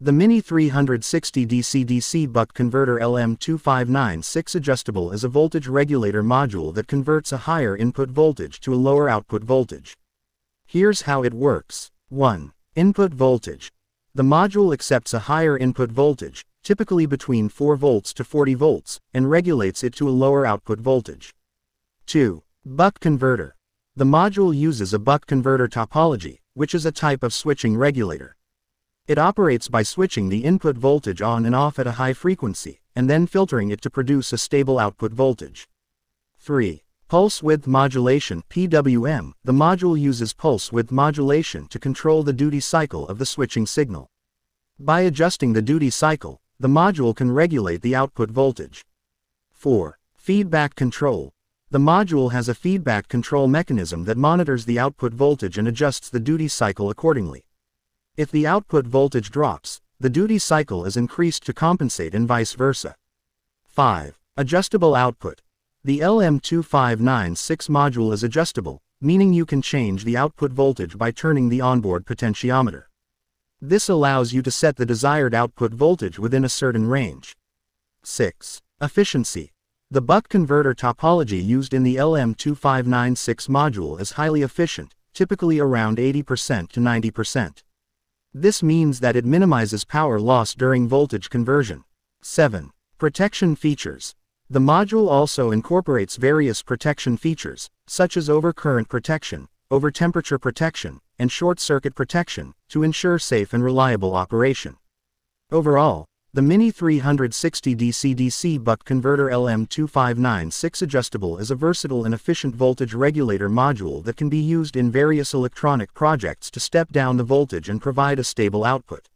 The Mini360 DC-DC buck converter LM2596 adjustable is a voltage regulator module that converts a higher input voltage to a lower output voltage. Here's how it works. 1. Input voltage. The module accepts a higher input voltage, typically between 4 volts to 40 volts, and regulates it to a lower output voltage. 2. Buck converter. The module uses a buck converter topology, which is a type of switching regulator. It operates by switching the input voltage on and off at a high frequency, and then filtering it to produce a stable output voltage. 3. Pulse width modulation (PWM). The module uses pulse width modulation to control the duty cycle of the switching signal. By adjusting the duty cycle, the module can regulate the output voltage. 4. Feedback control. The module has a feedback control mechanism that monitors the output voltage and adjusts the duty cycle accordingly. If the output voltage drops, the duty cycle is increased to compensate and vice versa. 5. Adjustable output. The LM2596 module is adjustable, meaning you can change the output voltage by turning the onboard potentiometer. This allows you to set the desired output voltage within a certain range. 6. Efficiency. The buck converter topology used in the LM2596 module is highly efficient, typically around 80% to 90%. This means that it minimizes power loss during voltage conversion. 7. Protection features. The module also incorporates various protection features, such as overcurrent protection, overtemperature protection, and short-circuit protection, to ensure safe and reliable operation. Overall, the Mini360 DC-DC buck converter LM2596 adjustable is a versatile and efficient voltage regulator module that can be used in various electronic projects to step down the voltage and provide a stable output.